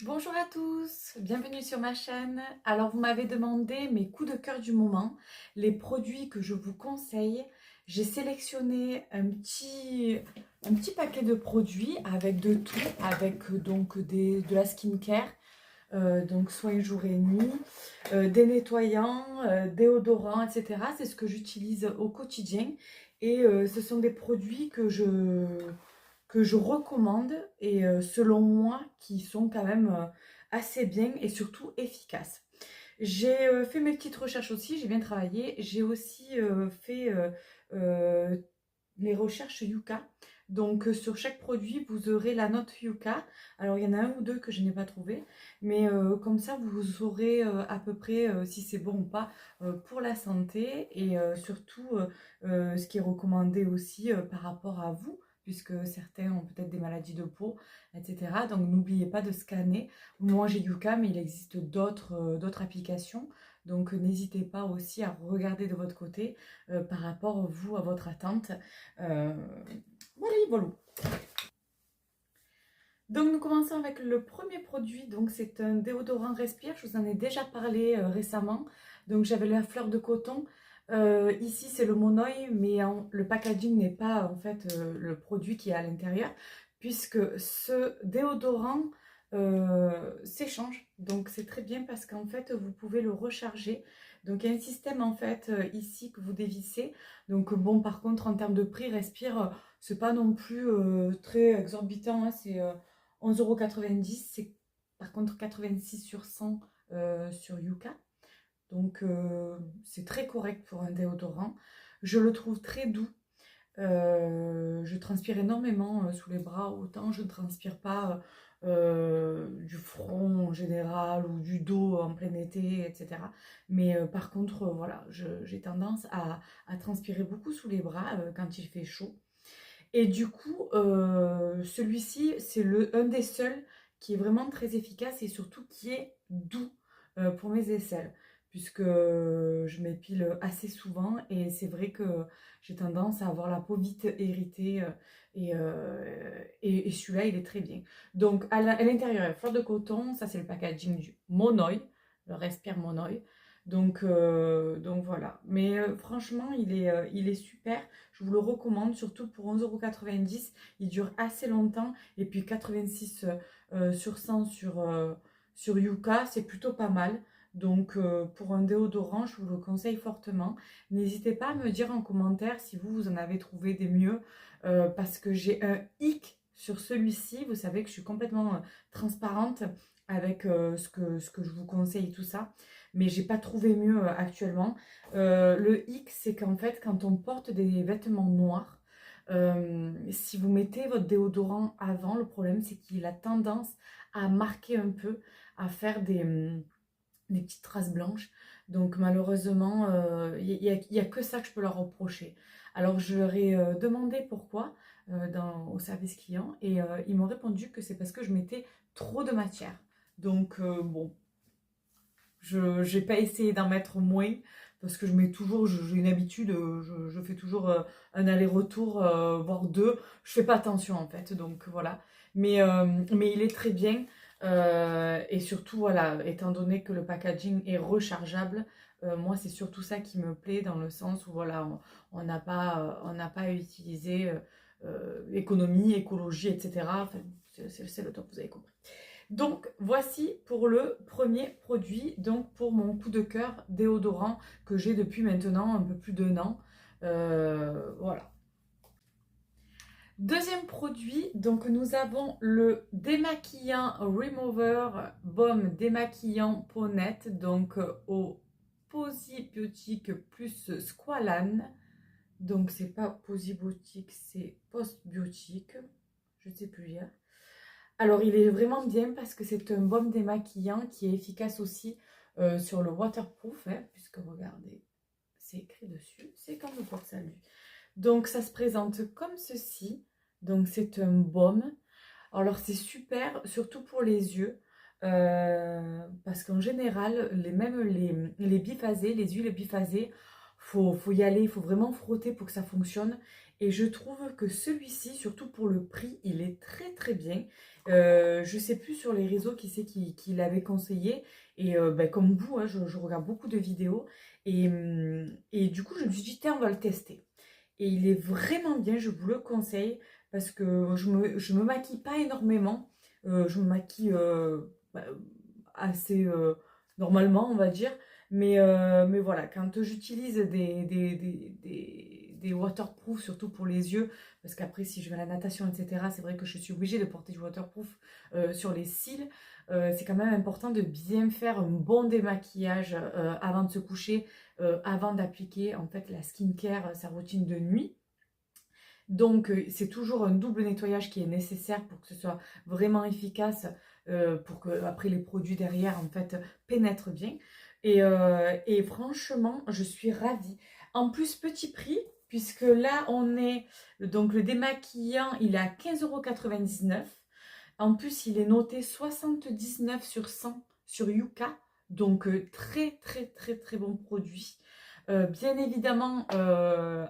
Bonjour à tous, bienvenue sur ma chaîne. Alors vous m'avez demandé mes coups de cœur du moment, les produits que je vous conseille. J'ai sélectionné un petit paquet de produits avec de tout, avec donc de la skincare, donc soins jour et nuit, des nettoyants, déodorants, etc. C'est ce que j'utilise au quotidien et ce sont des produits que je recommande et selon moi qui sont quand même assez bien et surtout efficaces. J'ai fait mes petites recherches aussi, j'ai bien travaillé. J'ai aussi fait euh, les recherches Yuka. Donc sur chaque produit, vous aurez la note Yuka. Alors il y en a un ou deux que je n'ai pas trouvé, mais comme ça vous saurez à peu près si c'est bon ou pas pour la santé et surtout ce qui est recommandé aussi par rapport à vous, puisque certains ont peut-être des maladies de peau, etc. Donc n'oubliez pas de scanner. Moi j'ai Yuka, mais il existe d'autres applications. Donc n'hésitez pas aussi à regarder de votre côté par rapport, vous, à votre attente. Euh, voilà, voilà. Donc nous commençons avec le premier produit. Donc c'est un déodorant Respire. Je vous en ai déjà parlé récemment. Donc j'avais la fleur de coton. Ici c'est le monoï, mais le packaging n'est pas en fait le produit qui est à l'intérieur, puisque ce déodorant s'échange. Donc c'est très bien parce qu'en fait vous pouvez le recharger. Donc il y a un système en fait ici que vous dévissez. Donc bon, par contre en termes de prix, Respire, c'est pas non plus très exorbitant, hein. C'est 11,90 €. C'est par contre 86 sur 100 sur Yuka. Donc c'est très correct pour un déodorant. Je le trouve très doux. Je transpire énormément sous les bras. Autant je ne transpire pas du front en général ou du dos en plein été, etc. Mais par contre, voilà, j'ai tendance à transpirer beaucoup sous les bras quand il fait chaud. Et du coup, celui-ci, c'est un des seuls qui est vraiment très efficace et surtout qui est doux pour mes aisselles, puisque je m'épile assez souvent et c'est vrai que j'ai tendance à avoir la peau vite irritée et celui-là, il est très bien. Donc, à l'intérieur, il y a fleur de coton, ça c'est le packaging du Monoï, le Respire Monoï. Donc voilà. Mais franchement, il est super. Je vous le recommande, surtout pour 11,90 €. Il dure assez longtemps. Et puis 86 sur 100 sur Yuka, c'est plutôt pas mal. Donc pour un déodorant, je vous le conseille fortement. N'hésitez pas à me dire en commentaire si vous en avez trouvé des mieux. Parce que j'ai un hic sur celui-ci. Vous savez que je suis complètement transparente avec ce que je vous conseille, tout ça. Mais j'ai pas trouvé mieux actuellement. Le hic, c'est qu'en fait, quand on porte des vêtements noirs, si vous mettez votre déodorant avant, le problème c'est qu'il a tendance à marquer un peu, à faire des petites traces blanches. Donc malheureusement, il y a que ça que je peux leur reprocher. Alors je leur ai demandé pourquoi au service client et ils m'ont répondu que c'est parce que je mettais trop de matière. Donc bon, je n'ai pas essayé d'en mettre moins parce que je mets toujours, j'ai une habitude, je fais toujours un aller-retour, voire deux. Je fais pas attention en fait, donc voilà. Mais il est très bien et surtout, voilà, étant donné que le packaging est rechargeable, moi c'est surtout ça qui me plaît dans le sens où voilà, on n'a pas à utiliser économie, écologie, etc. Enfin, c'est le top, vous avez compris. Donc voici pour le premier produit, donc pour mon coup de cœur déodorant que j'ai depuis maintenant un peu plus d'1 an. Voilà. Deuxième produit, donc nous avons le démaquillant remover baume démaquillant peau nette, donc au Posibiotique plus squalane. Donc c'est pas Posibiotique, c'est postbiotique, je ne sais plus lire. Alors, il est vraiment bien parce que c'est un baume démaquillant qui est efficace aussi sur le waterproof, hein, puisque regardez, c'est écrit dessus, c'est comme le porte-salut. Donc, ça se présente comme ceci. Donc, c'est un baume. Alors, c'est super, surtout pour les yeux, parce qu'en général, même les biphasés, les huiles biphasées, faut y aller, il faut vraiment frotter pour que ça fonctionne. Et je trouve que celui-ci, surtout pour le prix, il est très très bien. Je sais plus sur les réseaux qui c'est qui l'avait conseillé. Et ben, comme vous, hein, je regarde beaucoup de vidéos. Et du coup, je me suis dit, tiens, on va le tester. Et il est vraiment bien, je vous le conseille, parce que je me maquille pas énormément. Je me maquille bah, assez normalement, on va dire. Mais voilà, quand j'utilise des waterproof, surtout pour les yeux, parce qu'après, si je vais à la natation, etc., c'est vrai que je suis obligée de porter du waterproof sur les cils. C'est quand même important de bien faire un bon démaquillage avant de se coucher, avant d'appliquer en fait la skincare, sa routine de nuit. Donc, c'est toujours un double nettoyage qui est nécessaire pour que ce soit vraiment efficace, pour que après les produits derrière, en fait, pénètrent bien. Et franchement, je suis ravie. En plus, petit prix, puisque là, on est... Donc, le démaquillant, il est à 15,99 €. En plus, il est noté 79 sur 100 sur Yuka. Donc, très, très, très, très bon produit. Bien évidemment,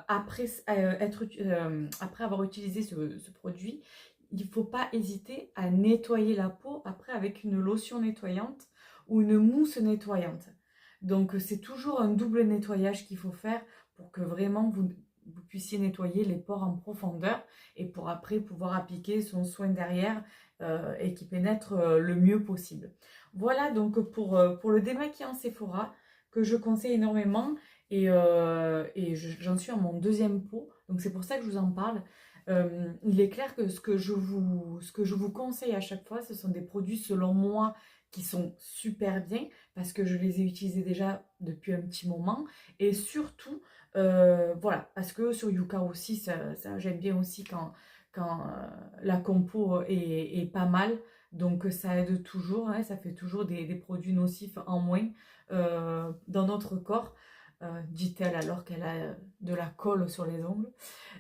après avoir utilisé ce produit, il ne faut pas hésiter à nettoyer la peau après avec une lotion nettoyante ou une mousse nettoyante. Donc c'est toujours un double nettoyage qu'il faut faire pour que vraiment vous puissiez nettoyer les pores en profondeur et pour après pouvoir appliquer son soin derrière et qui pénètre le mieux possible. Voilà donc pour le démaquillant Sephora que je conseille énormément. Et j'en suis à mon deuxième pot, donc c'est pour ça que je vous en parle. Il est clair que ce que je vous conseille à chaque fois, ce sont des produits selon moi qui sont super bien parce que je les ai utilisés déjà depuis un petit moment et surtout, voilà, parce que sur Yuka aussi, j'aime bien aussi quand la compo est pas mal, donc ça aide toujours, hein, ça fait toujours des produits nocifs en moins dans notre corps dit-elle alors qu'elle a de la colle sur les ongles.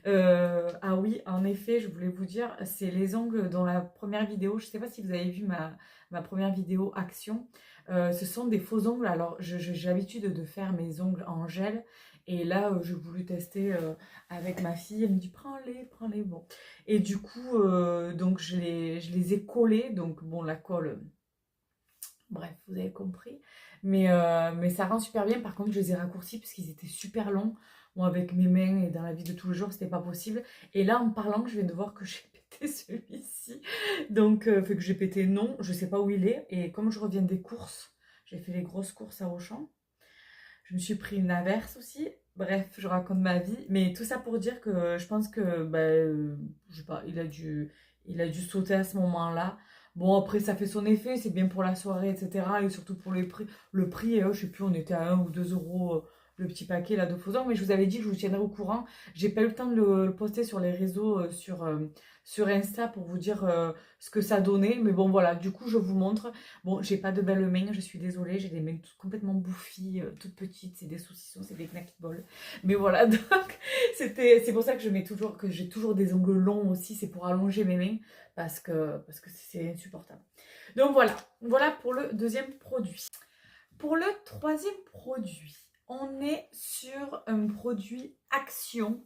Ah oui, en effet, je voulais vous dire, c'est les ongles dans la première vidéo. Je ne sais pas si vous avez vu ma première vidéo action. Ce sont des faux ongles. Alors, j'ai l'habitude de faire mes ongles en gel. Et là, j'ai voulu tester avec ma fille. Elle me dit, prends-les, prends-les. Bon. Et du coup, donc je les ai collés. Donc, bon, la colle, bref, vous avez compris. Mais ça rend super bien. Par contre, je les ai raccourcis parce qu'ils étaient super longs. Moi, avec mes mains et dans la vie de tous les jours, c'était pas possible. Et là, en parlant, je viens de voir que j'ai pété celui-ci. Donc, fait que j'ai pété, non, je sais pas où il est. Et comme je reviens des courses, j'ai fait les grosses courses à Auchan. Je me suis pris une averse aussi. Bref, je raconte ma vie. Mais tout ça pour dire que je pense que, bah, je sais pas, il a dû sauter à ce moment-là. Bon, après, ça fait son effet, c'est bien pour la soirée, etc. Et surtout pour les prix. Le prix, je sais plus, on était à 1 ou 2 € le petit paquet là de faisans. Mais je vous avais dit que je vous tiendrai au courant. J'ai pas eu le temps de le poster sur les réseaux, sur Insta pour vous dire ce que ça donnait. Mais bon, voilà, du coup, je vous montre. Bon, j'ai pas de belles mains, je suis désolée, j'ai des mains complètement bouffies, toutes petites, c'est des saucissons, c'est des knacky balls. Mais voilà, donc c'est pour ça que que j'ai toujours des ongles longs aussi, c'est pour allonger mes mains parce que c'est insupportable. Donc voilà, voilà pour le deuxième produit. Pour le troisième produit, on est sur un produit Action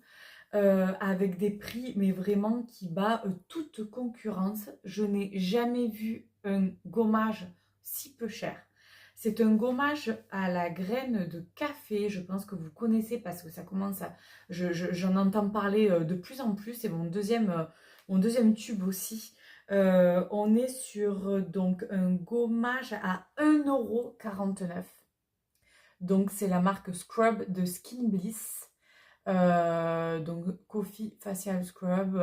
avec des prix, mais vraiment qui bat toute concurrence. Je n'ai jamais vu un gommage si peu cher. C'est un gommage à la graine de café. Je pense que vous connaissez parce que ça commence à... J'en entends parler de plus en plus. C'est mon deuxième tube aussi. On est sur donc un gommage à 1,49 €. Donc c'est la marque Scrub de Skin Bliss. Donc Coffee Facial Scrub.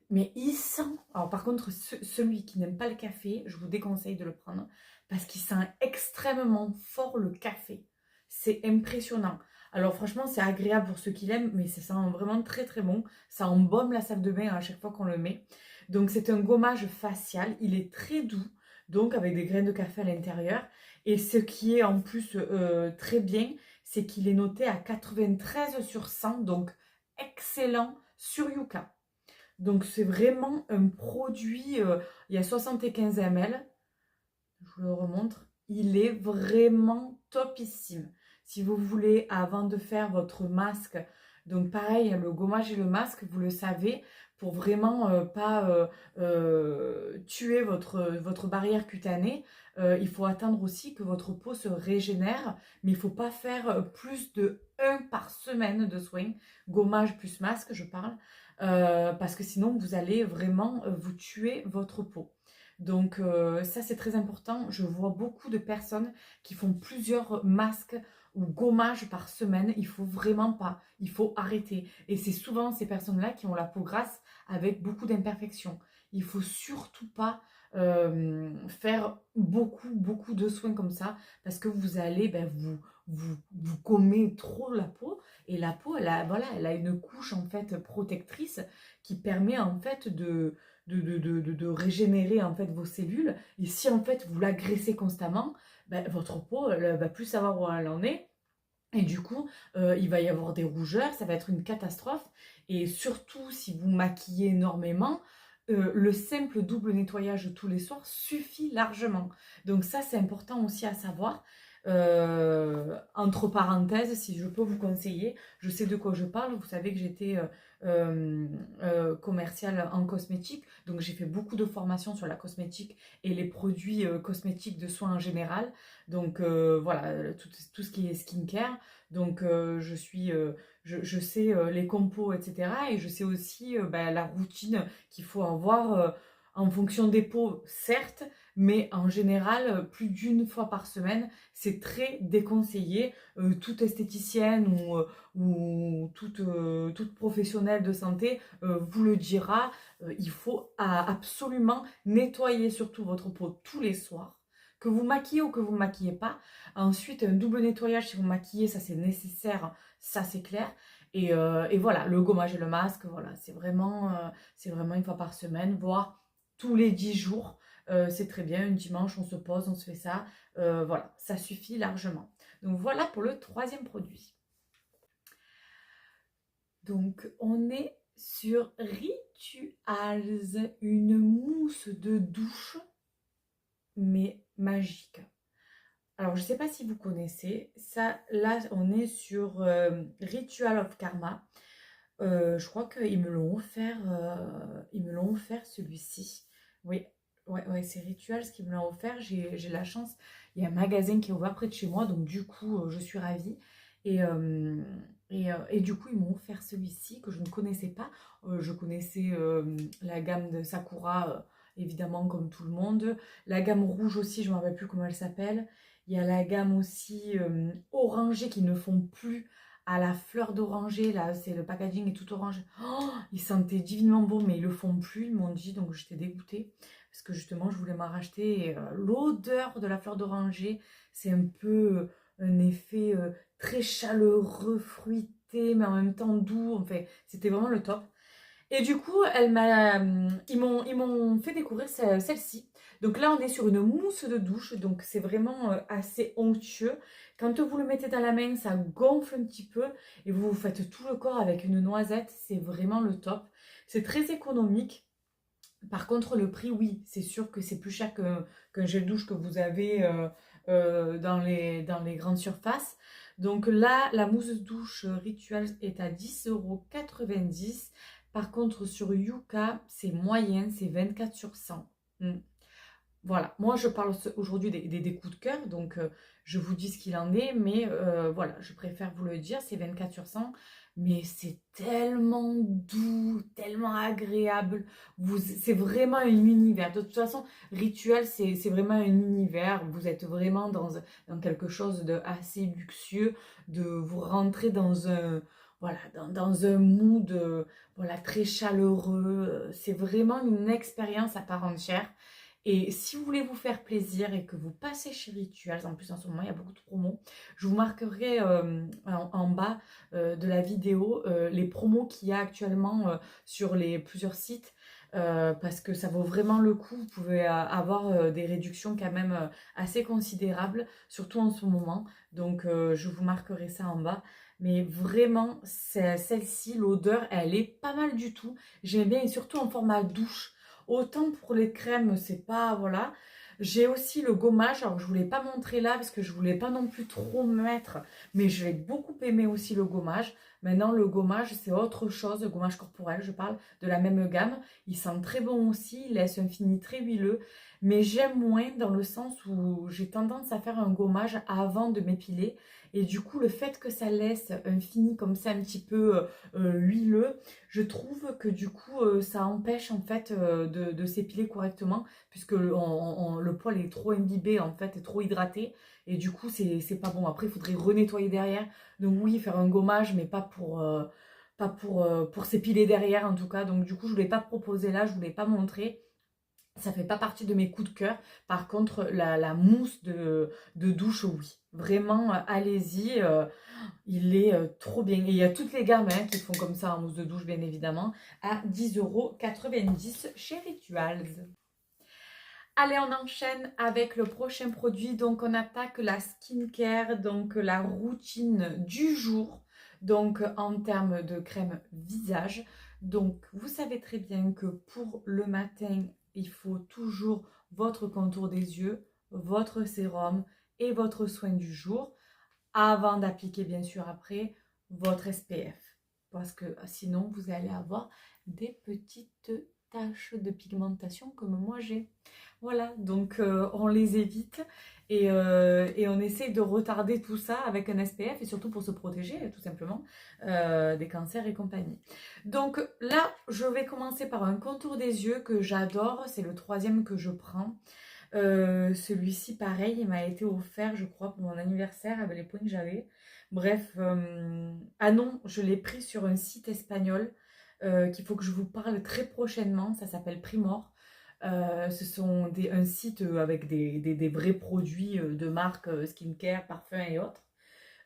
Mais il sent... Alors par contre, celui qui n'aime pas le café, je vous déconseille de le prendre parce qu'il sent extrêmement fort le café. C'est impressionnant. Alors franchement, c'est agréable pour ceux qui l'aiment, mais ça sent vraiment très très bon. Ça embaume la salle de bain à chaque fois qu'on le met. Donc c'est un gommage facial. Il est très doux, donc avec des graines de café à l'intérieur. Et ce qui est en plus très bien, c'est qu'il est noté à 93 sur 100, donc excellent sur Yuka. Donc c'est vraiment un produit, il y a 75 ml, je vous le remontre, il est vraiment topissime. Si vous voulez, avant de faire votre masque, donc pareil, le gommage et le masque, vous le savez, pour vraiment pas tuer votre barrière cutanée, il faut attendre aussi que votre peau se régénère, mais il ne faut pas faire plus de un par semaine de soins, gommage plus masque, je parle, parce que sinon vous allez vraiment vous tuer votre peau. Donc ça c'est très important. Je vois beaucoup de personnes qui font plusieurs masques ou gommages par semaine. Il faut vraiment pas. Il faut arrêter. Et c'est souvent ces personnes-là qui ont la peau grasse avec beaucoup d'imperfections. Il faut surtout pas faire beaucoup de soins comme ça parce que vous allez vous gommer trop la peau et la peau voilà, elle a une couche en fait protectrice qui permet en fait de régénérer en fait vos cellules. Et si en fait vous l'agressez constamment, ben, votre peau elle va plus savoir où elle en est. Et du coup, il va y avoir des rougeurs, ça va être une catastrophe. Et surtout, si vous maquillez énormément, le simple double nettoyage tous les soirs suffit largement. Donc ça, c'est important aussi à savoir. Entre parenthèses, si je peux vous conseiller, je sais de quoi je parle. Vous savez que j'étais commerciale en cosmétique, donc j'ai fait beaucoup de formations sur la cosmétique et les produits cosmétiques de soins en général. Donc voilà, tout ce qui est skincare. Donc je sais les compos, etc. Et je sais aussi la routine qu'il faut avoir en fonction des peaux, certes, mais en général, plus d'une fois par semaine, c'est très déconseillé. Toute esthéticienne ou toute professionnelle de santé vous le dira. Il faut absolument nettoyer surtout votre peau tous les soirs. Que vous maquillez ou que vous ne maquillez pas. Ensuite, un double nettoyage si vous maquillez, ça c'est nécessaire, ça c'est clair. Et voilà, le gommage et le masque, voilà, c'est vraiment une fois par semaine, voire tous les 10 jours. C'est très bien, un dimanche, on se pose, on se fait ça. Voilà, ça suffit largement. Donc voilà pour le troisième produit. Donc on est sur Rituals, une mousse de douche, mais magique. Alors je ne sais pas si vous connaissez, ça là on est sur Ritual of Karma. Je crois qu'ils me l'ont offert, celui-ci. Oui, ouais, c'est Rituals qui me l'ont offert. J'ai la chance. Il y a un magasin qui est ouvert près de chez moi, donc du coup, je suis ravie. Et du coup, ils m'ont offert celui-ci que je ne connaissais pas. Je connaissais la gamme de Sakura, évidemment, comme tout le monde. La gamme rouge aussi, je ne me rappelle plus comment elle s'appelle. Il y a la gamme aussi orangée qui ne font plus à la fleur d'oranger, là, c'est le packaging est tout orange. Oh, ils sentaient divinement bon, mais ils le font plus, ils m'ont dit, donc j'étais dégoûtée. Parce que justement, je voulais m'en racheter. Et, l'odeur de la fleur d'oranger, c'est un peu un effet très chaleureux, fruité, mais en même temps doux. Enfin, c'était vraiment le top. Et du coup, ils m'ont fait découvrir celle-ci. Donc là, on est sur une mousse de douche, donc c'est vraiment assez onctueux. Quand vous le mettez dans la main, ça gonfle un petit peu et vous faites tout le corps avec une noisette, c'est vraiment le top. C'est très économique. Par contre, le prix, oui, c'est sûr que c'est plus cher qu'un gel douche que vous avez dans les grandes surfaces. Donc là, la mousse de douche Rituals est à 10,90 €. Par contre, sur Yuka, c'est moyen, c'est 24 sur 100. Voilà, moi je parle aujourd'hui des coups de cœur, donc je vous dis ce qu'il en est, mais voilà, je préfère vous le dire, c'est 24 sur 100, mais c'est tellement doux, tellement agréable, c'est vraiment un univers. De toute façon, Rituel, c'est vraiment un univers, vous êtes vraiment dans quelque chose de assez luxueux, de vous rentrer dans un, voilà, dans un mood voilà, très chaleureux, c'est vraiment une expérience à part entière. Et si vous voulez vous faire plaisir et que vous passez chez Rituals, en plus en ce moment il y a beaucoup de promos, je vous marquerai en bas de la vidéo les promos qu'il y a actuellement sur les plusieurs sites parce que ça vaut vraiment le coup. Vous pouvez avoir des réductions quand même assez considérables, surtout en ce moment. Donc je vous marquerai ça en bas. Mais vraiment, celle-ci, l'odeur, elle est pas mal du tout. J'aime bien et surtout en format douche. Autant pour les crèmes, c'est pas, voilà. J'ai aussi le gommage, alors je ne voulais pas montrer là parce que je ne voulais pas non plus trop mettre, mais j'ai beaucoup aimé aussi le gommage. Maintenant le gommage c'est autre chose, le gommage corporel je parle, de la même gamme. Il sent très bon aussi, il laisse un fini très huileux, mais j'aime moins dans le sens où j'ai tendance à faire un gommage avant de m'épiler. Et du coup le fait que ça laisse un fini comme ça un petit peu huileux, je trouve que du coup ça empêche en fait de s'épiler correctement puisque le poil est trop imbibé en fait, est trop hydraté et du coup c'est pas bon. Après il faudrait renettoyer derrière, donc oui faire un gommage mais pas pour s'épiler derrière en tout cas. Donc du coup je voulais pas proposer là, je voulais pas montrer. Ça fait pas partie de mes coups de cœur. Par contre, la mousse de douche, oui. Vraiment, allez-y. Il est trop bien. Et il y a toutes les gammes qui font comme ça en mousse de douche, bien évidemment, à 10,90 € chez Rituals. Allez, on enchaîne avec le prochain produit. Donc, on attaque la skincare, donc la routine du jour. Donc, en termes de crème visage. Donc, vous savez très bien que pour le matin, il faut toujours votre contour des yeux, votre sérum et votre soin du jour. Avant d'appliquer, bien sûr, après, votre SPF. Parce que sinon, vous allez avoir des petites taches de pigmentation comme moi j'ai. Voilà, donc on les évite et on essaie de retarder tout ça avec un SPF et surtout pour se protéger tout simplement des cancers et compagnie. Donc là, je vais commencer par un contour des yeux que j'adore, c'est le troisième que je prends. Celui-ci, pareil, il m'a été offert, je crois, pour mon anniversaire avec les points que j'avais. Bref, ah non, je l'ai pris sur un site espagnol qu'il faut que je vous parle très prochainement. Ça s'appelle Primor. Ce sont un site avec des vrais produits de marque skincare, parfum et autres.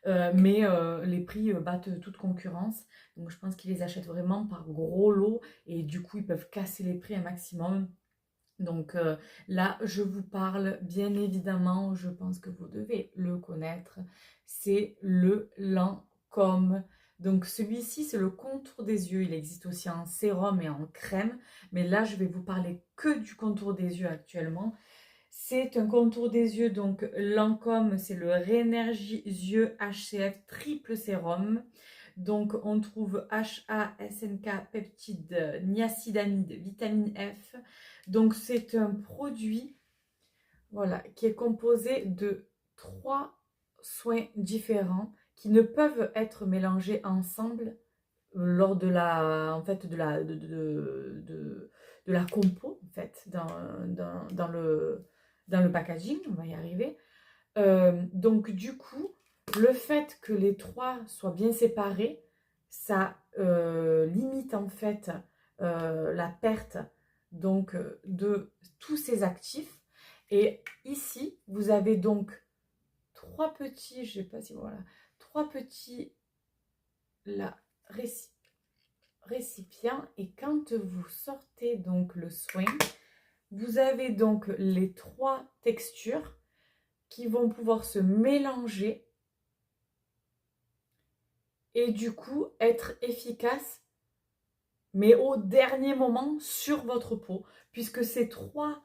Mais les prix battent toute concurrence. Donc je pense qu'ils les achètent vraiment par gros lot et du coup ils peuvent casser les prix un maximum. Donc là, je vous parle, bien évidemment, je pense que vous devez le connaître, c'est le Lancôme. Donc celui-ci, c'est le contour des yeux. Il existe aussi en sérum et en crème, mais là, je vais vous parler que du contour des yeux actuellement. C'est un contour des yeux, donc Lancôme, c'est le Rénergie Yeux HCF Triple Sérum. Donc on trouve HA, SNK, peptides, niacinamide, vitamine F. Donc c'est un produit voilà, qui est composé de 3 soins différents qui ne peuvent être mélangés ensemble lors de la, en fait, de la compo en fait, dans le packaging, on va y arriver. Donc du coup, le fait que les trois soient bien séparés, ça limite en fait la perte donc de tous ces actifs. Et ici, vous avez donc trois petits, je sais pas si voilà, trois petits là, récipients. Et quand vous sortez donc le soin, vous avez donc les trois textures qui vont pouvoir se mélanger et du coup être efficaces, mais au dernier moment sur votre peau, puisque ces trois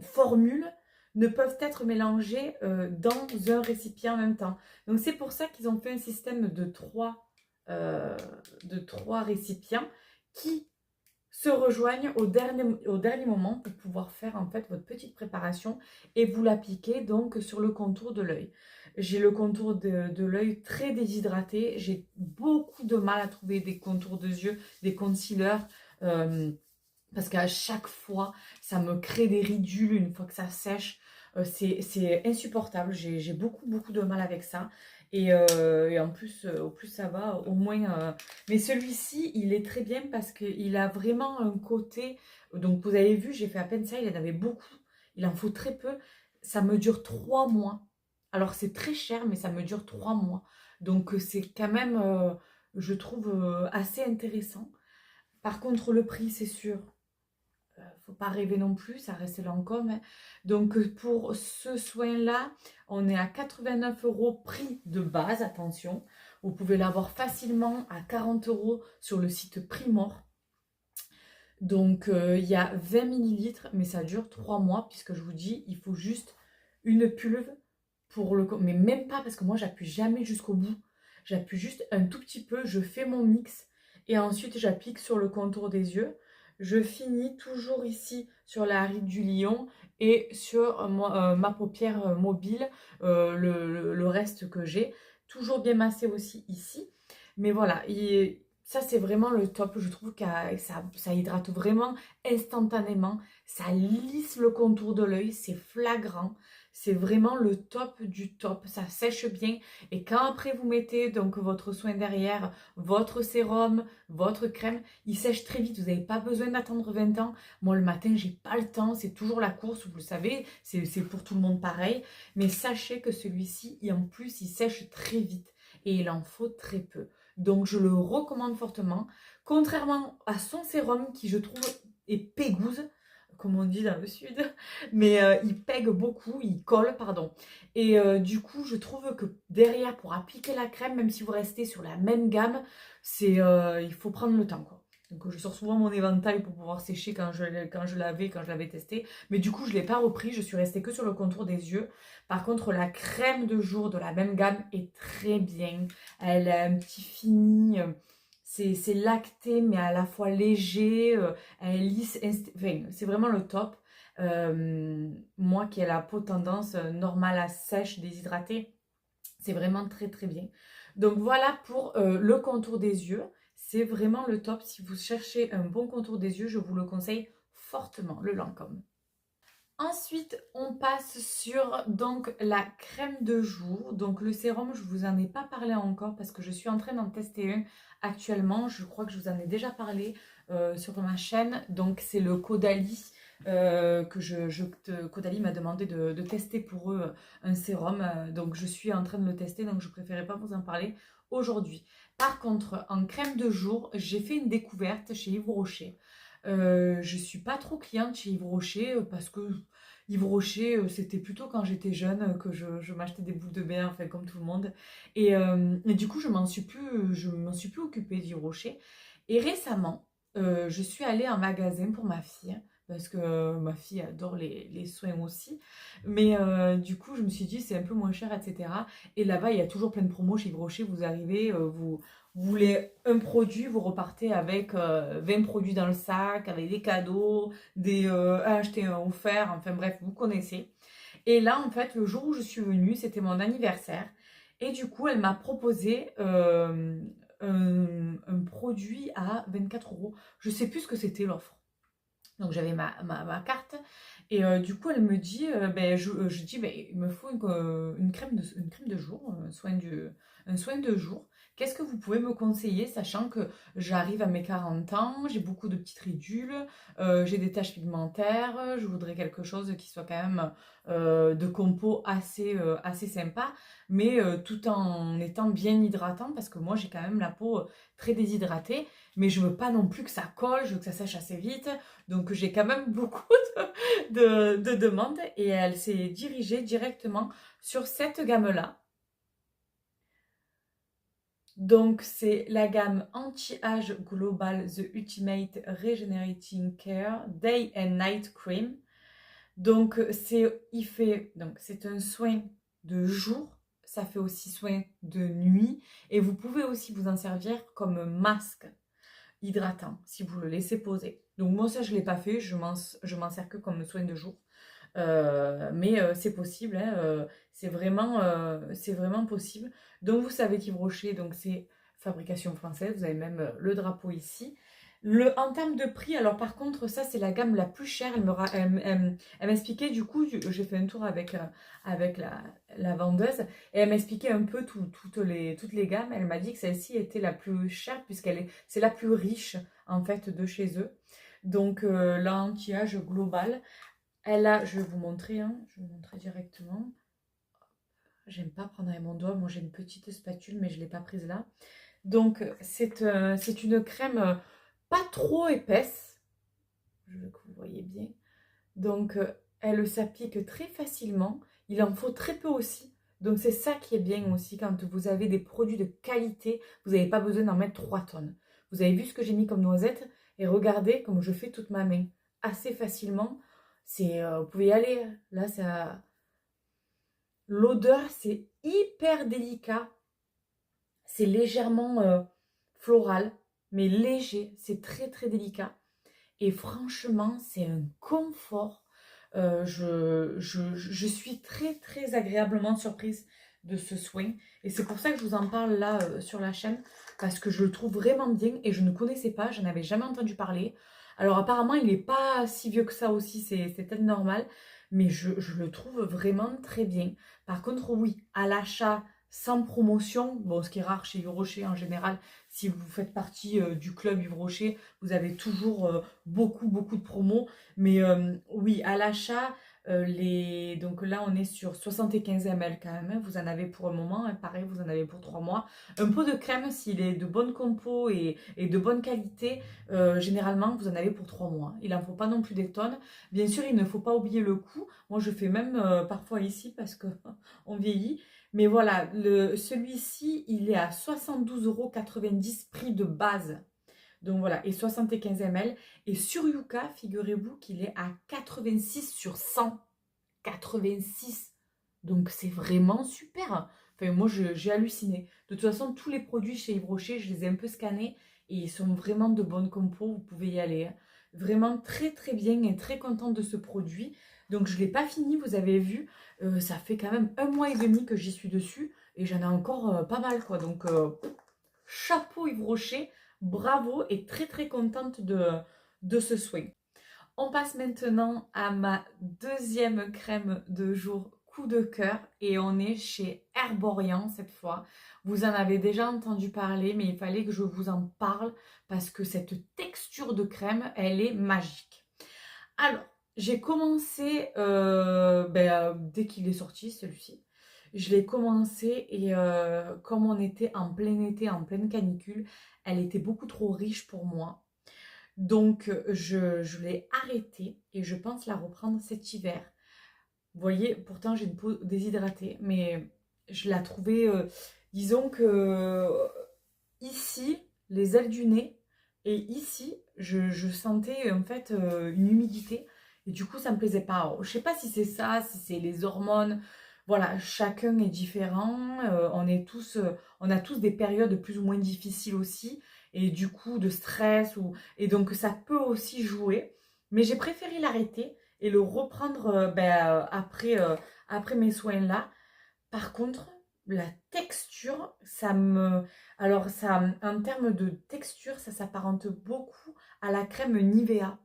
formules ne peuvent être mélangées dans un récipient en même temps. Donc c'est pour ça qu'ils ont fait un système de trois récipients qui se rejoignent au dernier moment pour pouvoir faire en fait votre petite préparation et vous l'appliquer donc sur le contour de l'œil. J'ai le contour de l'œil très déshydraté, j'ai beaucoup de mal à trouver des contours de yeux, des concealers, parce qu'à chaque fois ça me crée des ridules une fois que ça sèche. C'est insupportable, j'ai beaucoup de mal avec ça. Et en plus, au plus ça va, au moins... Mais celui-ci, il est très bien parce qu'il a vraiment un côté... Donc vous avez vu, j'ai fait à peine ça, il en avait beaucoup. Il en faut très peu. Ça me dure 3 mois. Alors c'est très cher, mais ça me dure 3 mois. Donc c'est quand même, je trouve, assez intéressant. Par contre, le prix, c'est sûr, faut pas rêver non plus, ça reste Lancôme, hein. Donc pour ce soin-là, on est à 89 € prix de base, attention. Vous pouvez l'avoir facilement à 40 € sur le site Primor. Donc, il y a 20 millilitres, mais ça dure 3 mois, puisque je vous dis, il faut juste une pulve pour le... Mais même pas, parce que moi, j'appuie jamais jusqu'au bout. J'appuie juste un tout petit peu, je fais mon mix, et ensuite, j'applique sur le contour des yeux. Je finis toujours ici sur la ride du lion et sur ma paupière mobile, le reste que j'ai. Toujours bien massé aussi ici. Mais voilà, ça c'est vraiment le top. Je trouve que ça hydrate vraiment instantanément. Ça lisse le contour de l'œil, c'est flagrant. C'est vraiment le top du top. Ça sèche bien. Et quand après vous mettez donc votre soin derrière, votre sérum, votre crème, il sèche très vite. Vous n'avez pas besoin d'attendre 20 ans. Moi le matin, j'ai pas le temps. C'est toujours la course, vous le savez. C'est pour tout le monde pareil. Mais sachez que celui-ci, en plus, il sèche très vite. Et il en faut très peu. Donc je le recommande fortement. Contrairement à son sérum qui je trouve est pégouse, comme on dit dans le sud, mais il pègue beaucoup, il colle, pardon. Et du coup, je trouve que derrière, pour appliquer la crème, même si vous restez sur la même gamme, il faut prendre le temps, quoi. Donc je sors souvent mon éventail pour pouvoir sécher quand je l'avais testé. Mais du coup, je ne l'ai pas repris, je suis restée que sur le contour des yeux. Par contre, la crème de jour de la même gamme est très bien. Elle a un petit fini, c'est lacté mais à la fois léger, elle est lisse, enfin, c'est vraiment le top. Moi qui ai la peau tendance normale à sèche, déshydratée, c'est vraiment très très bien. Donc voilà pour le contour des yeux. C'est vraiment le top. Si vous cherchez un bon contour des yeux, je vous le conseille fortement, le Lancôme. Ensuite, on passe sur donc la crème de jour. Donc le sérum, je vous en ai pas parlé encore parce que je suis en train d'en tester un actuellement. Je crois que je vous en ai déjà parlé sur ma chaîne. Donc c'est le Caudalie Caudalie m'a demandé de tester pour eux un sérum. Donc je suis en train de le tester, donc je préférais pas vous en parler aujourd'hui. Par contre, en crème de jour, j'ai fait une découverte chez Yves Rocher. Je suis pas trop cliente chez Yves Rocher parce que Yves Rocher, c'était plutôt quand j'étais jeune que je m'achetais des boules de bain, enfin comme tout le monde. Et du coup, je m'en suis plus occupée d'Yves Rocher. Et récemment, je suis allée en magasin pour ma fille parce que ma fille adore les soins aussi. Mais du coup, je me suis dit, c'est un peu moins cher, etc. Et là-bas, il y a toujours plein de promos chez Yves Rocher. Vous arrivez, vous voulez un produit, vous repartez avec 20 produits dans le sac, avec des cadeaux, un acheté, un offert, enfin bref, vous connaissez. Et là, en fait, le jour où je suis venue, c'était mon anniversaire. Et du coup, elle m'a proposé un produit à 24 euros. Je sais plus ce que c'était l'offre. Donc j'avais ma carte. Et du coup, elle me dit, je dis, ben, il me faut une crème de jour, un soin de jour. Qu'est-ce que vous pouvez me conseiller, sachant que j'arrive à mes 40 ans, j'ai beaucoup de petites ridules, j'ai des taches pigmentaires, je voudrais quelque chose qui soit quand même de compo assez sympa, mais tout en étant bien hydratant, parce que moi j'ai quand même la peau très déshydratée, mais je veux pas non plus que ça colle, je veux que ça sèche assez vite. Donc j'ai quand même beaucoup de demandes et elle s'est dirigée directement sur cette gamme-là. Donc c'est la gamme Anti-Âge Global The Ultimate Regenerating Care Day and Night Cream. Donc c'est un soin de jour, ça fait aussi soin de nuit et vous pouvez aussi vous en servir comme masque hydratant si vous le laissez poser. Donc moi ça je ne l'ai pas fait, je m'en sers que comme soin de jour. Mais c'est possible, hein, c'est vraiment possible. Donc vous savez qu'Yves Rocher, donc c'est fabrication française, vous avez même le drapeau ici. En termes de prix, alors par contre, ça c'est la gamme la plus chère. Elle m'expliquait, du coup, j'ai fait un tour avec la vendeuse et elle m'expliquait un peu toutes les gammes. Elle m'a dit que celle-ci était la plus chère c'est la plus riche en fait de chez eux. Donc l'anti-âge global. Je vais vous montrer, hein, je vais vous montrer directement. J'aime pas prendre avec mon doigt, moi j'ai une petite spatule mais je ne l'ai pas prise là. Donc c'est une crème pas trop épaisse, je veux que vous voyez bien. Donc elle s'applique très facilement, il en faut très peu aussi. Donc c'est ça qui est bien aussi quand vous avez des produits de qualité, vous n'avez pas besoin d'en mettre 3 tonnes. Vous avez vu ce que j'ai mis comme noisette? Et regardez comme je fais toute ma main. Assez facilement. Vous pouvez y aller. Là, ça... L'odeur, c'est hyper délicat. C'est légèrement floral, mais léger. C'est très, très délicat. Et franchement, c'est un confort. Je suis très, très agréablement surprise de ce soin. Et c'est pour ça que je vous en parle là sur la chaîne. Parce que je le trouve vraiment bien et je ne connaissais pas, je n'avais jamais entendu parler. Alors apparemment, il n'est pas si vieux que ça aussi, c'est peut-être normal. Mais je le trouve vraiment très bien. Par contre, oui, à l'achat sans promotion, bon, ce qui est rare chez Yves Rocher en général, si vous faites partie du club Yves Rocher, vous avez toujours beaucoup, beaucoup de promos. Mais oui, à l'achat, donc là, on est sur 75 ml quand même. Hein. Vous en avez pour un moment. Hein. Pareil, vous en avez pour 3 mois. Un pot de crème, s'il est de bonne compo et de bonne qualité, généralement, vous en avez pour 3 mois. Il n'en faut pas non plus des tonnes. Bien sûr, il ne faut pas oublier le coût. Moi, je fais même parfois ici parce qu'on vieillit. Mais voilà, celui-ci, il est à 72,90 € prix de base. Donc voilà, et 75 ml. Et sur Yuka, figurez-vous qu'il est à 86 sur 100. 86. Donc c'est vraiment super. Enfin, moi, j'ai halluciné. De toute façon, tous les produits chez Yves Rocher, je les ai un peu scannés et ils sont vraiment de bonne compo. Vous pouvez y aller. Hein. Vraiment très, très bien et très contente de ce produit. Donc, je ne l'ai pas fini, vous avez vu. Ça fait quand même 1 mois et demi que j'y suis dessus et j'en ai encore pas mal, quoi. Donc, chapeau Yves Rocher, bravo et très très contente de ce soin. On passe maintenant à ma deuxième crème de jour coup de cœur et on est chez Herborian cette fois. Vous en avez déjà entendu parler mais il fallait que je vous en parle parce que cette texture de crème, elle est magique. Alors, j'ai commencé dès qu'il est sorti celui-ci. Je l'ai commencé et comme on était en plein été, en pleine canicule, elle était beaucoup trop riche pour moi. Donc, je l'ai arrêtée et je pense la reprendre cet hiver. Vous voyez, pourtant j'ai une peau déshydratée, mais je la trouvais, disons que ici, les ailes du nez, et ici, je sentais en fait une humidité, et du coup ça me plaisait pas. Alors, je sais pas si c'est ça, si c'est les hormones, voilà, chacun est différent, on a tous des périodes plus ou moins difficiles aussi, et du coup de stress, et donc ça peut aussi jouer, mais j'ai préféré l'arrêter et le reprendre après mes soins là. Par contre, la texture, alors ça, en termes de texture, ça s'apparente beaucoup à la crème Nivea.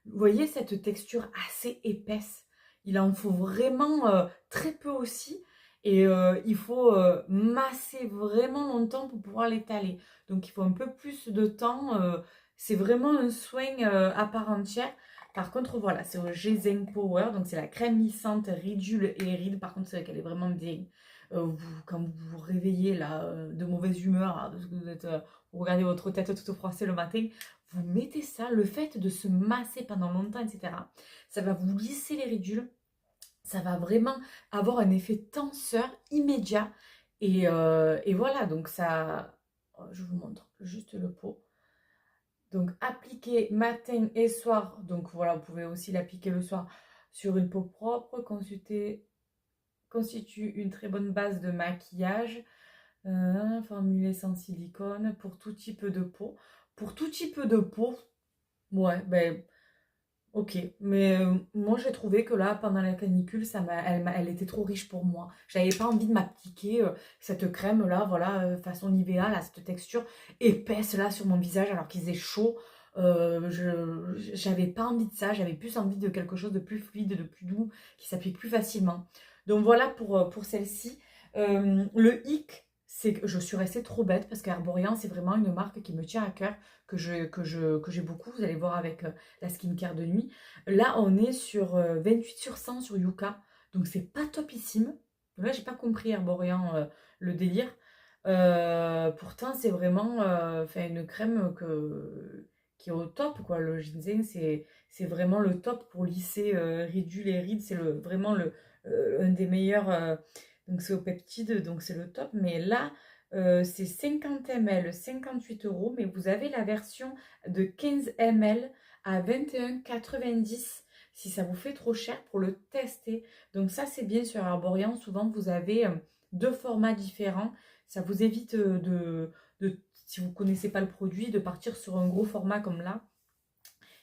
Vous voyez cette texture assez épaisse. Il en faut vraiment très peu aussi. Et il faut masser vraiment longtemps pour pouvoir l'étaler. Donc il faut un peu plus de temps. C'est vraiment un soin à part entière. Par contre, voilà, c'est au Ginseng Power. Donc c'est la crème lissante, ridule et ride. Par contre, c'est vrai qu'elle est vraiment bien. Quand vous vous réveillez là, de mauvaise humeur, là, parce que vous regardez votre tête toute froissée le matin, vous mettez ça, le fait de se masser pendant longtemps, etc. Ça va vous lisser les ridules. Ça va vraiment avoir un effet tenseur immédiat. Et voilà, donc ça... Je vous montre juste le pot. Donc, appliquer matin et soir. Donc, voilà, vous pouvez aussi l'appliquer le soir sur une peau propre. Constitue une très bonne base de maquillage. Formulé sans silicone pour tout type de peau. Pour tout type de peau, ouais, ben ok. Mais moi j'ai trouvé que là, pendant la canicule, elle était trop riche pour moi. J'avais pas envie de m'appliquer cette crème là, voilà, façon Nivea, là, cette texture épaisse là sur mon visage alors qu'il faisait chaud. J'avais pas envie de ça, j'avais plus envie de quelque chose de plus fluide, de plus doux, qui s'applique plus facilement. Donc voilà pour celle-ci. Le hic, c'est que je suis restée trop bête parce qu'Herborian, c'est vraiment une marque qui me tient à cœur, que j'ai beaucoup. Vous allez voir avec la skincare de nuit. Là, on est sur 28 sur 100 sur Yuka. Donc, c'est pas topissime. Là, j'ai pas compris Herborian, le délire. Pourtant, c'est vraiment une crème qui est au top, quoi. Le ginseng, c'est vraiment le top pour lisser ridules et rides. C'est vraiment un des meilleurs. Donc, c'est au peptide, donc c'est le top. Mais là, C'est 50 ml, 58 €, mais vous avez la version de 15 ml à 21,90 € si ça vous fait trop cher pour le tester. Donc ça, c'est bien sur Arborian. Souvent, vous avez deux formats différents. Ça vous évite si vous ne connaissez pas le produit, de partir sur un gros format comme là.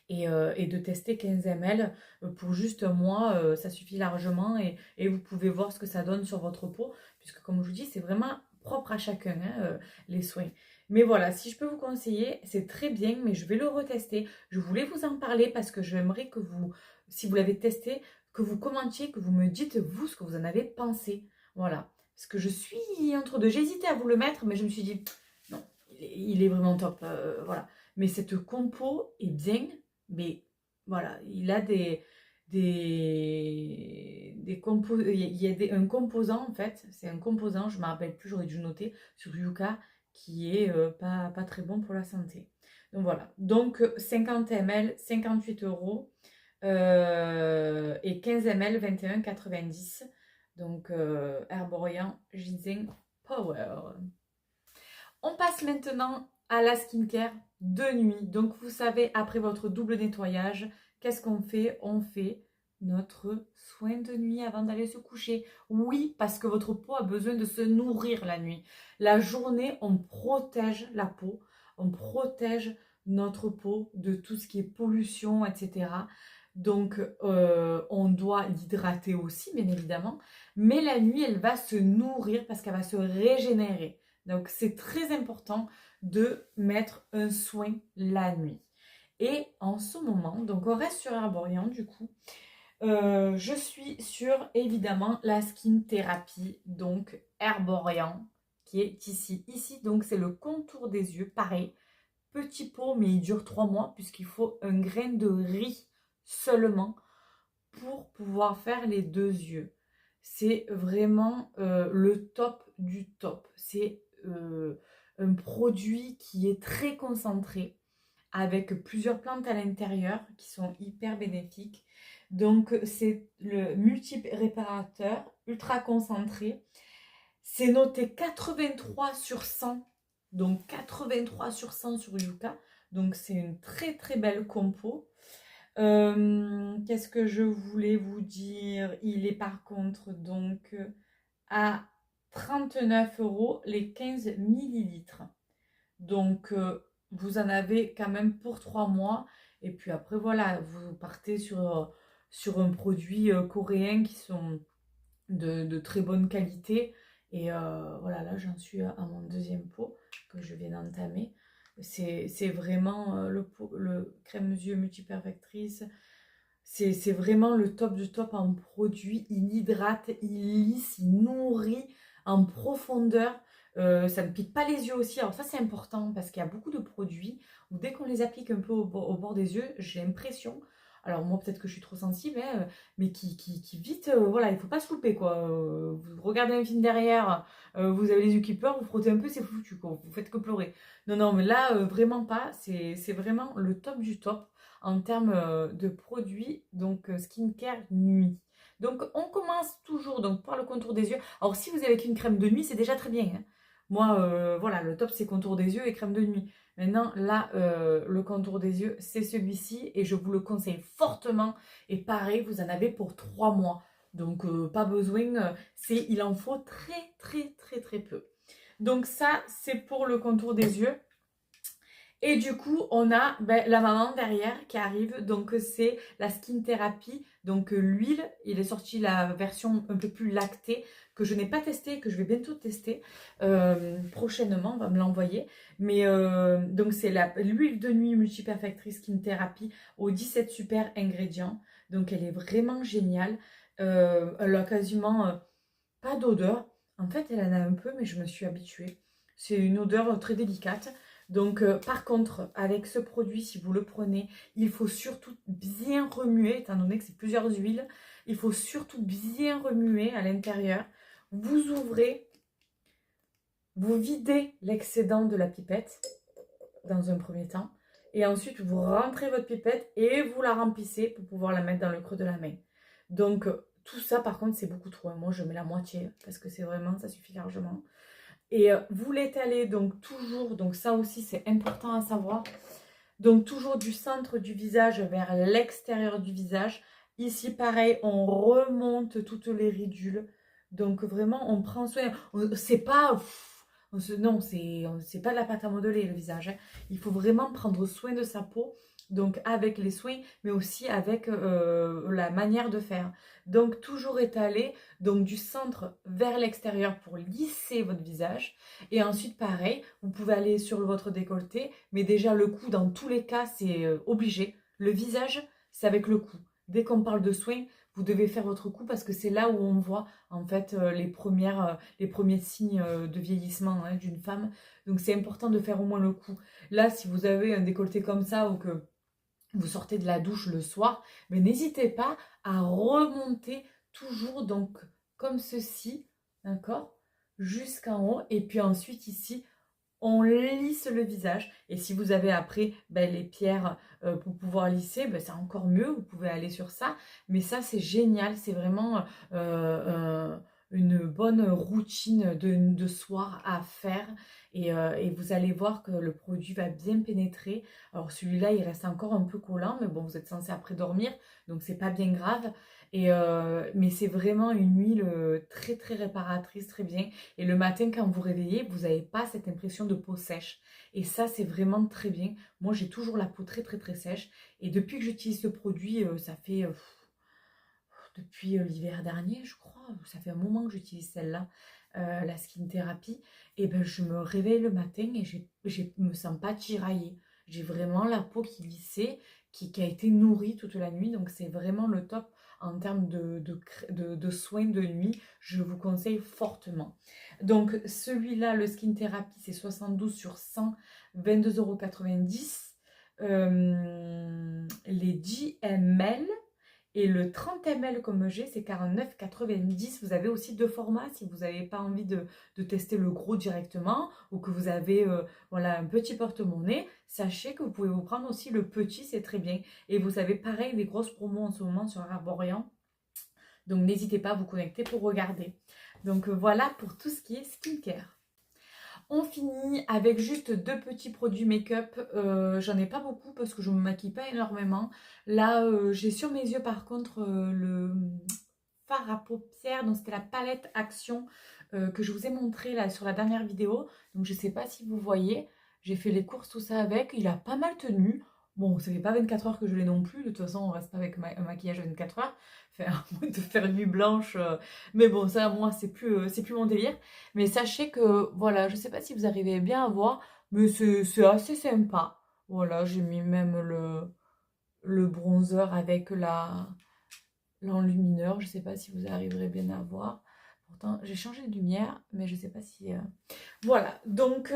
Et de tester 15 ml pour juste un mois, ça suffit largement et vous pouvez voir ce que ça donne sur votre peau, puisque comme je vous dis, c'est vraiment propre à chacun, hein, les soins. Mais voilà, si je peux vous conseiller, c'est très bien, mais je vais le retester. Je voulais vous en parler parce que j'aimerais que vous, si vous l'avez testé, que vous commentiez, que vous me dites, vous, ce que vous en avez pensé. Voilà. Parce que je suis entre deux. J'hésitais à vous le mettre, mais je me suis dit, non, il est vraiment top. Voilà. Mais cette compo est bien, mais voilà, il a il y a un composant en fait, c'est un composant, je ne me rappelle plus, j'aurais dû noter sur Yuka, qui est pas très bon pour la santé. Donc voilà, donc 50 ml, 58 € et 15 ml, 21,90 €. Donc Herborian Ginseng Power. On passe maintenant à la skincare de nuit. Donc vous savez, après votre double nettoyage, qu'est-ce qu'on fait? On fait notre soin de nuit avant d'aller se coucher. Oui, parce que votre peau a besoin de se nourrir la nuit. La journée, on protège la peau, on protège notre peau de tout ce qui est pollution, etc. Donc, on doit l'hydrater aussi, bien évidemment. Mais la nuit, elle va se nourrir parce qu'elle va se régénérer. Donc, c'est très important de mettre un soin la nuit. Et en ce moment, donc on reste sur Herborian du coup, je suis sur évidemment la skin thérapie, donc Herborian, qui est ici. Ici, donc c'est le contour des yeux, pareil, petit pot, mais il dure 3 mois puisqu'il faut un grain de riz seulement pour pouvoir faire les deux yeux. C'est vraiment le top du top. C'est un produit qui est très concentré avec plusieurs plantes à l'intérieur qui sont hyper bénéfiques. Donc c'est le multi-réparateur ultra concentré. C'est noté 83 sur 100, donc 83 sur 100 sur Yuka. Donc c'est une très très belle compo. Qu'est-ce que je voulais vous dire? Il est par contre donc à 39 € les 15 millilitres. Donc vous en avez quand même pour 3 mois. Et puis après voilà, vous partez sur un produit coréen qui sont de très bonne qualité. Et voilà, là j'en suis à mon deuxième pot que je viens d'entamer. C'est vraiment le crème yeux multiperfectrice. C'est vraiment le top du top en produit. Il hydrate, il lisse, il nourrit en profondeur. Ça ne pique pas les yeux aussi. Alors ça c'est important parce qu'il y a beaucoup de produits où dès qu'on les applique un peu au bord des yeux, j'ai l'impression, alors moi peut-être que je suis trop sensible, hein, mais qui vite, voilà, il ne faut pas se louper quoi. Vous regardez un film derrière, vous avez les yeux qui pleurent, vous frottez un peu, c'est foutu quoi. Vous faites que pleurer. Non, non, mais là, vraiment pas. C'est vraiment le top du top en termes de produits, donc skincare nuit. Donc on commence toujours donc, par le contour des yeux. Alors si vous avez qu'une crème de nuit, c'est déjà très bien, hein. Moi, voilà, le top c'est contour des yeux et crème de nuit. Maintenant, là, le contour des yeux, c'est celui-ci et je vous le conseille fortement. Et pareil, vous en avez pour 3 mois. Donc, pas besoin, il en faut très, très, très, très peu. Donc ça, c'est pour le contour des yeux. Et du coup, on a la maman derrière qui arrive. Donc, c'est la Skin Therapy. Donc, l'huile, il est sorti la version un peu plus lactée que je n'ai pas testée, que je vais bientôt tester. Prochainement, on va me l'envoyer. Mais donc, c'est l'huile de nuit multiperfectrice Skin Therapy aux 17 super ingrédients. Donc, elle est vraiment géniale. Elle a quasiment pas d'odeur. En fait, elle en a un peu, mais je me suis habituée. C'est une odeur très délicate. Donc, par contre, avec ce produit, si vous le prenez, il faut surtout bien remuer, étant donné que c'est plusieurs huiles. Il faut surtout bien remuer à l'intérieur. Vous ouvrez, vous videz l'excédent de la pipette dans un premier temps. Et ensuite, vous rentrez votre pipette et vous la remplissez pour pouvoir la mettre dans le creux de la main. Donc, tout ça, par contre, c'est beaucoup trop. Moi, je mets la moitié parce que c'est vraiment, ça suffit largement. Et vous l'étalez donc toujours, donc ça aussi c'est important à savoir, donc toujours du centre du visage vers l'extérieur du visage. Ici pareil, on remonte toutes les ridules, donc vraiment on prend soin, c'est pas, non c'est pas de la pâte à modeler le visage, hein. Il faut vraiment prendre soin de sa peau, donc avec les soins, mais aussi avec la manière de faire. Donc toujours étaler, donc du centre vers l'extérieur pour lisser votre visage. Et ensuite, pareil, vous pouvez aller sur votre décolleté, mais déjà le cou, dans tous les cas, c'est obligé. Le visage, c'est avec le cou. Dès qu'on parle de soins, vous devez faire votre cou parce que c'est là où on voit en fait les premiers signes de vieillissement, hein, d'une femme. Donc c'est important de faire au moins le cou. Là, si vous avez un décolleté comme ça ou que vous sortez de la douche le soir, mais n'hésitez pas à remonter toujours donc comme ceci, d'accord, jusqu'en haut. Et puis ensuite ici, on lisse le visage. Et si vous avez après les pierres pour pouvoir lisser, c'est encore mieux, vous pouvez aller sur ça. Mais ça, c'est génial, c'est vraiment une bonne routine de soir à faire. Et vous allez voir que le produit va bien pénétrer. Alors celui-là, il reste encore un peu collant, mais bon, vous êtes censé après dormir, donc c'est pas bien grave. Mais c'est vraiment une huile très très réparatrice, très bien. Et le matin, quand vous vous réveillez, vous n'avez pas cette impression de peau sèche. Et ça, c'est vraiment très bien. Moi, j'ai toujours la peau très très très sèche. Et depuis que j'utilise ce produit, ça fait depuis l'hiver dernier, je crois. Ça fait un moment que j'utilise celle-là, la Skin Therapy. Et ben, je me réveille le matin et je me sens pas tiraillée. J'ai vraiment la peau qui lissait, qui a été nourrie toute la nuit. Donc, c'est vraiment le top en termes de soins de nuit. Je vous conseille fortement. Donc, celui-là, le Skin Therapy, c'est 72 sur 100, 22,90 €. Les 10 ml et le 30 ml comme j'ai, c'est 49,90 €. Vous avez aussi deux formats si vous n'avez pas envie de tester le gros directement ou que vous avez voilà, un petit porte-monnaie. Sachez que vous pouvez vous prendre aussi le petit, c'est très bien. Et vous avez pareil des grosses promos en ce moment sur Arborian. Donc n'hésitez pas à vous connecter pour regarder. Donc voilà pour tout ce qui est skincare. On finit avec juste deux petits produits make-up. J'en ai pas beaucoup parce que je me maquille pas énormément. Là, j'ai sur mes yeux par contre le fard à paupières. Donc c'était la palette Action que je vous ai montré là sur la dernière vidéo. Donc je sais pas si vous voyez. J'ai fait les courses, tout ça avec. Il a pas mal tenu. Bon, ça fait pas 24 heures que je l'ai non plus. De toute façon, on reste pas avec un maquillage 24 heures. À moins de faire une nuit blanche. Mais bon, ça, moi, c'est plus mon délire. Mais sachez que, voilà, je sais pas si vous arrivez bien à voir, mais c'est assez sympa. Voilà, j'ai mis même le bronzer avec l'enlumineur. Je sais pas si vous arriverez bien à voir. Pourtant, j'ai changé de lumière, mais je sais pas si... Voilà, donc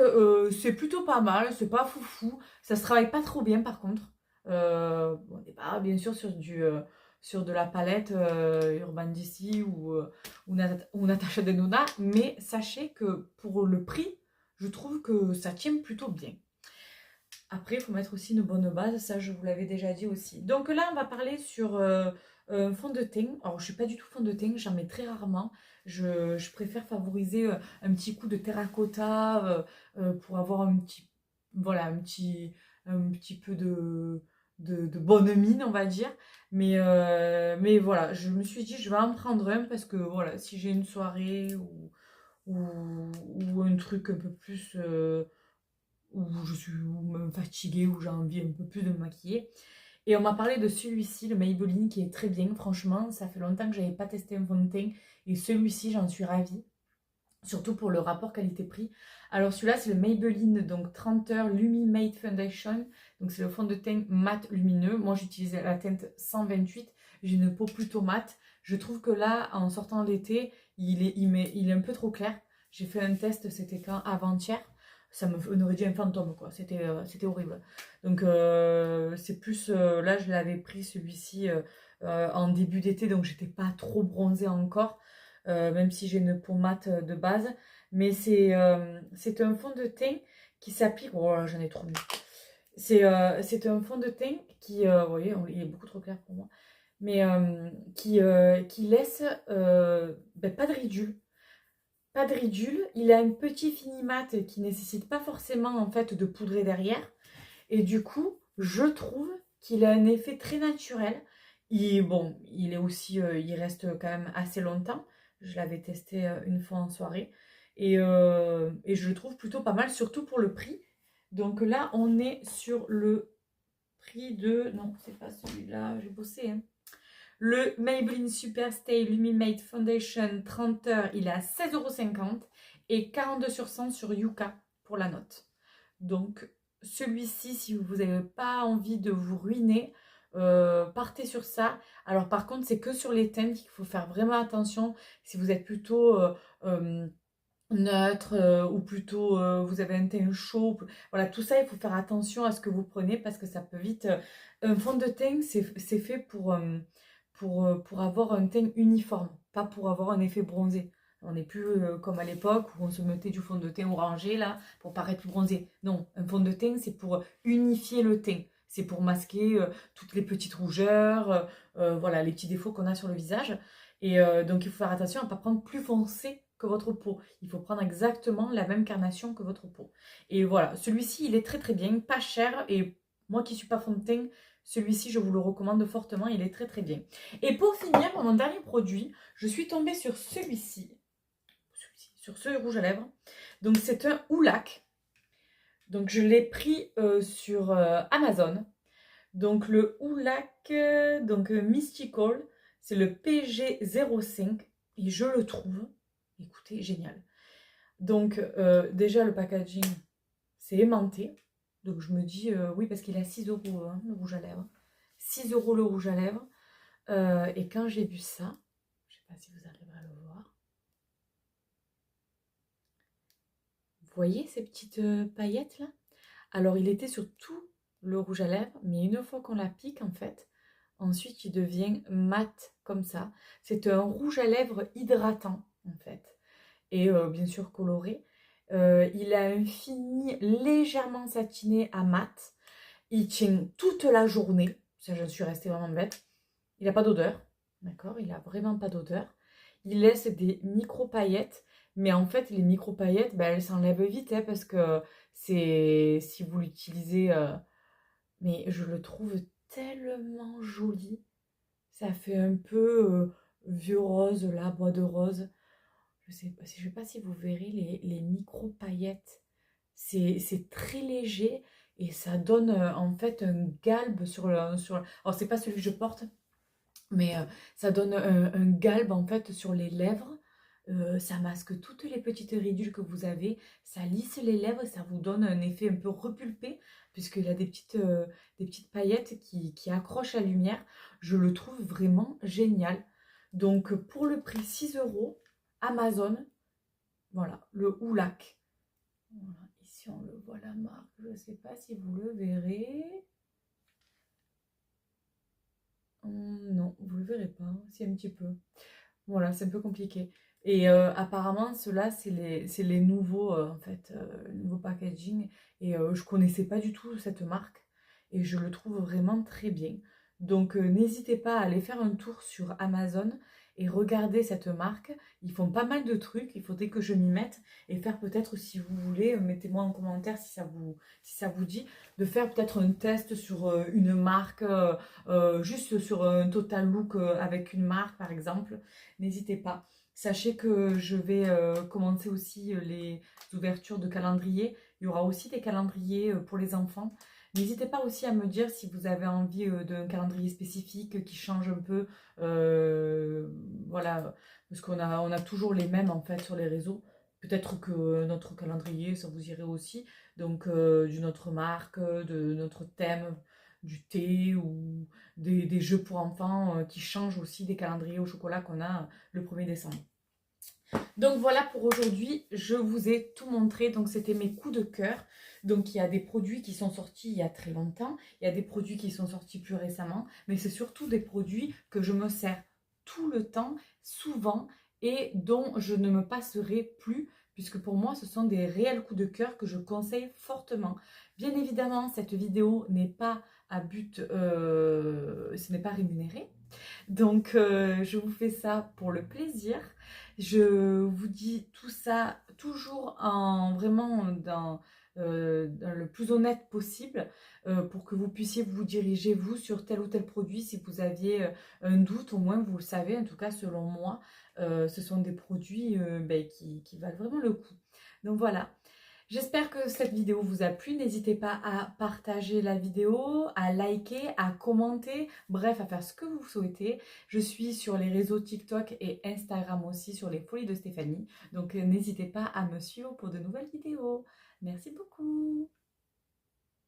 c'est plutôt pas mal, c'est pas foufou. Ça se travaille pas trop bien par contre. On n'est pas bien sûr sur de la palette Urban DC ou Natasha Denona, mais sachez que pour le prix, je trouve que ça tient plutôt bien. Après, il faut mettre aussi une bonne base, ça je vous l'avais déjà dit aussi. Donc là, on va parler sur un fond de teint. Alors, je ne suis pas du tout fond de teint, j'en mets très rarement. Je préfère favoriser un petit coup de terracotta pour avoir voilà, un petit peu de bonne mine, on va dire. Mais voilà, je me suis dit, je vais en prendre un parce que voilà, si j'ai une soirée ou un truc un peu plus... où je suis même fatiguée, où j'ai envie un peu plus de me maquiller. Et on m'a parlé de celui-ci, le Maybelline, qui est très bien. Franchement, ça fait longtemps que je n'avais pas testé un fond de teint. Et celui-ci, j'en suis ravie. Surtout pour le rapport qualité-prix. Alors celui-là, c'est le Maybelline, donc 30 heures Lumi Matte Foundation. Donc c'est le fond de teint mat lumineux. Moi, j'utilise la teinte 128. J'ai une peau plutôt mate. Je trouve que là, en sortant d'été, il est un peu trop clair. J'ai fait un test, c'était quand avant-hier. On aurait dit un fantôme, quoi. C'était horrible. Donc c'est plus... là, je l'avais pris celui-ci en début d'été, donc j'étais pas trop bronzée encore. Même si j'ai une peau mate de base. Mais c'est un fond de teint qui s'applique... Oh là, j'en ai trop mis. C'est un fond de teint qui... vous voyez, il est beaucoup trop clair pour moi. Mais qui laisse pas de ridules. pas de ridule. Il a un petit fini mat qui nécessite pas forcément en fait de poudrer derrière. Et du coup, je trouve qu'il a un effet très naturel. Bon, il est aussi, il reste quand même assez longtemps. Je l'avais testé une fois en soirée. Et je le trouve plutôt pas mal, surtout pour le prix. Donc là, on est sur le prix de... Non, c'est pas celui-là, j'ai bossé, hein. Le Maybelline Super Stay Lumimate Foundation 30 heures, il est à 16,50 € et 42 sur 100 sur Yuka pour la note. Donc celui-ci, si vous n'avez pas envie de vous ruiner, partez sur ça. Alors par contre, c'est que sur les teintes qu'il faut faire vraiment attention. Si vous êtes plutôt neutre ou plutôt vous avez un teint chaud, voilà, tout ça, il faut faire attention à ce que vous prenez parce que ça peut vite... un fond de teint, c'est fait pour avoir un teint uniforme, pas pour avoir un effet bronzé. On n'est plus comme à l'époque où on se mettait du fond de teint orangé là pour paraître plus bronzé. Non, un fond de teint c'est pour unifier le teint. C'est pour masquer toutes les petites rougeurs, voilà, les petits défauts qu'on a sur le visage. Et donc il faut faire attention à ne pas prendre plus foncé que votre peau. Il faut prendre exactement la même carnation que votre peau. Et voilà, celui-ci il est très très bien, pas cher. Et moi qui ne suis pas fond de teint, celui-ci je vous le recommande fortement, il est très très bien. Et pour finir, pour mon dernier produit, je suis tombée sur celui-ci, sur ce rouge à lèvres. Donc c'est un Houlac. Donc je l'ai pris sur Amazon. Donc le Houlac, Mystical, c'est le PG05 et je le trouve, écoutez, génial. Donc déjà le packaging, c'est aimanté. Donc je me dis, oui parce qu'il a 6 € hein, le rouge à lèvres. 6 € le rouge à lèvres. Et quand j'ai vu ça, je ne sais pas si vous arriverez à le voir. Vous voyez ces petites paillettes là? Alors il était sur tout le rouge à lèvres, mais une fois qu'on l'applique en fait, ensuite il devient mat comme ça. C'est un rouge à lèvres hydratant en fait. Et bien sûr coloré. Il a un fini légèrement satiné à mat. Il tient toute la journée. Ça, je suis restée vraiment bête. Il n'a pas d'odeur. D'accord? Il n'a vraiment pas d'odeur. Il laisse des micro-paillettes. Mais en fait, les micro-paillettes, ben, elles s'enlèvent vite hein, parce que c'est si vous l'utilisez. Mais je le trouve tellement joli. Ça fait un peu vieux rose, là, bois de rose. Je sais pas si vous verrez les micro-paillettes. C'est très léger et ça donne en fait un galbe sur le... Alors, c'est pas celui que je porte, mais ça donne un galbe en fait sur les lèvres. Ça masque toutes les petites ridules que vous avez. Ça lisse les lèvres, ça vous donne un effet un peu repulpé, puisqu'il a des petites paillettes qui accrochent la lumière. Je le trouve vraiment génial. Donc pour le prix 6 €, Amazon, voilà, le Houlac. Voilà, ici on le voit la marque, je ne sais pas si vous le verrez. Non, vous le verrez pas, si un petit peu. Voilà, c'est un peu compliqué. Et apparemment, ceux-là, c'est les nouveaux, en fait, nouveaux packaging. Et je connaissais pas du tout cette marque. Et je le trouve vraiment très bien. Donc, n'hésitez pas à aller faire un tour sur Amazon et regarder cette marque. Ils font pas mal de trucs. Il faudrait que je m'y mette et faire peut-être, si vous voulez, mettez-moi en commentaire si ça vous dit, de faire peut-être un test sur une marque, juste sur un total look avec une marque, par exemple. N'hésitez pas. Sachez que je vais commencer aussi les ouvertures de calendrier. Il y aura aussi des calendriers pour les enfants. N'hésitez pas aussi à me dire si vous avez envie d'un calendrier spécifique qui change un peu. Voilà, parce on a toujours les mêmes en fait sur les réseaux. Peut-être que notre calendrier, ça vous irait aussi. Donc, d'une autre marque, de notre thème, du thé ou des jeux pour enfants qui changent aussi des calendriers au chocolat qu'on a le 1er décembre. Donc voilà pour aujourd'hui, je vous ai tout montré, donc c'était mes coups de cœur. Donc il y a des produits qui sont sortis il y a très longtemps, il y a des produits qui sont sortis plus récemment, mais c'est surtout des produits que je me sers tout le temps, souvent, et dont je ne me passerai plus, puisque pour moi ce sont des réels coups de cœur que je conseille fortement. Bien évidemment, cette vidéo n'est pas à but, ce n'est pas rémunéré. Donc, je vous fais ça pour le plaisir. Je vous dis tout ça toujours en vraiment dans le plus honnête possible pour que vous puissiez vous diriger, vous, sur tel ou tel produit. Si vous aviez un doute, au moins vous le savez. En tout cas, selon moi, ce sont des produits ben, qui valent vraiment le coup. Donc voilà. J'espère que cette vidéo vous a plu. N'hésitez pas à partager la vidéo, à liker, à commenter, bref, à faire ce que vous souhaitez. Je suis sur les réseaux TikTok et Instagram aussi, sur les Folies de Stéphanie. Donc n'hésitez pas à me suivre pour de nouvelles vidéos. Merci beaucoup.